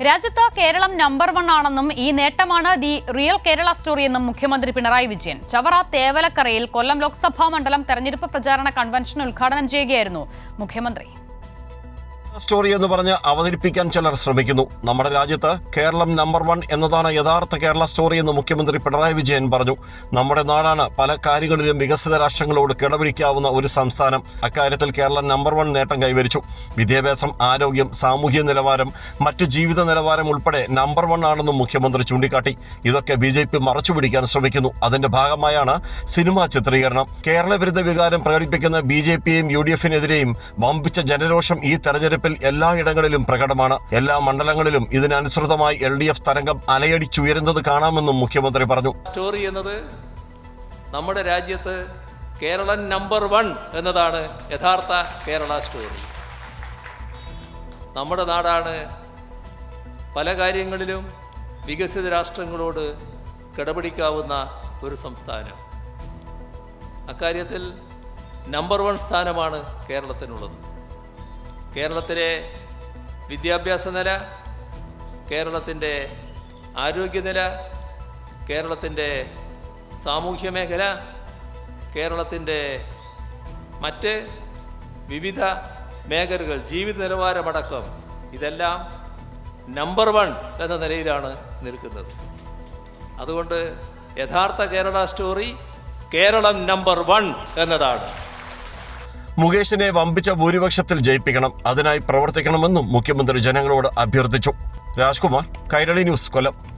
രാജ്യത്ത് കേരളം നമ്പർ 1 ആണെന്നും ഈ നേട്ടമാണ് ദി റിയൽ കേരള സ്റ്റോറി എന്നും മുഖ്യമന്ത്രി പിണറായി വിജയൻ ചവറ തേവലക്കരയിൽ കൊല്ലം ലോക്സഭാ മണ്ഡലം തെരഞ്ഞെടുപ്പ് പ്രചാരണ കൺവെൻഷൻ ഉദ്ഘാടനം ചെയ്യുകയായിരുന്നു മുഖ്യമന്ത്രി. സ്റ്റോറി എന്ന് പറഞ്ഞ് അവതരിപ്പിക്കാൻ ചിലർ ശ്രമിക്കുന്നു. നമ്മുടെ രാജ്യത്ത് കേരളം നമ്പർ 1 എന്നതാണ് യഥാർത്ഥ കേരള സ്റ്റോറി എന്ന് മുഖ്യമന്ത്രി പിണറായി വിജയൻ പറഞ്ഞു. നമ്മുടെ നാടാണ് പല കാര്യങ്ങളിലും വികസിത രാഷ്ട്രങ്ങളോട് കിടപിടിക്കാവുന്ന ഒരു സംസ്ഥാനം. അക്കാര്യത്തിൽ കേരളം നമ്പർ 1 നേട്ടം കൈവരിച്ചു. വിദ്യാഭ്യാസം, ആരോഗ്യം, സാമൂഹ്യ നിലവാരം, മറ്റു ജീവിത നിലവാരം ഉൾപ്പെടെ നമ്പർ 1 ആണെന്നും മുഖ്യമന്ത്രി ചൂണ്ടിക്കാട്ടി. ഇതൊക്കെ BJP മറച്ചുപിടിക്കാൻ ശ്രമിക്കുന്നു. അതിന്റെ ഭാഗമായാണ് സിനിമാ ചിത്രീകരണം. കേരള വിരുദ്ധ വികാരം പ്രകടിപ്പിക്കുന്ന BJPയെയും UDFനെതിരെയും വമ്പിച്ച ജനരോഷം ഈ തെരഞ്ഞെടുപ്പ് എല്ലായിടങ്ങളിലും പ്രകടമാണ്. എല്ലാ മണ്ഡലങ്ങളിലും ഇതിനനുസൃതമായി LDF തരംഗം അലയടിച്ചുയരുന്നത് കാണാമെന്നും മുഖ്യമന്ത്രി പറഞ്ഞു. സ്റ്റോറി എന്നത് നമ്മുടെ രാജ്യത്ത് കേരളം നമ്പർ 1 എന്നതാണ് യഥാർത്ഥ കേരള സ്റ്റോറി. നമ്മുടെ നാടാണ് പല കാര്യങ്ങളിലും വികസിത രാഷ്ട്രങ്ങളോട് കിടപിടിക്കാവുന്ന ഒരു സംസ്ഥാനം. അക്കാര്യത്തിൽ നമ്പർ 1 സ്ഥാനമാണ് കേരളത്തിനുള്ളത്. കേരളത്തിലെ വിദ്യാഭ്യാസ നില, കേരളത്തിൻ്റെ ആരോഗ്യനില, കേരളത്തിൻ്റെ സാമൂഹ്യ മേഖല, കേരളത്തിൻ്റെ മറ്റ് വിവിധ മേഖലകൾ, ജീവിത നിലവാരമടക്കം ഇതെല്ലാം നമ്പർ 1 എന്ന നിലയിലാണ് നിൽക്കുന്നത്. അതുകൊണ്ട് യഥാർത്ഥ കേരള സ്റ്റോറി കേരളം നമ്പർ 1 എന്നതാണ്. മുകേഷിനെ വമ്പിച്ച ഭൂരിപക്ഷത്തിൽ ജയിപ്പിക്കണം, അതിനായി പ്രവർത്തിക്കണമെന്നും മുഖ്യമന്ത്രി ജനങ്ങളോട് അഭ്യർത്ഥിച്ചു. രാജ്കുമാർ, കൈരളി ന്യൂസ്, കൊല്ലം.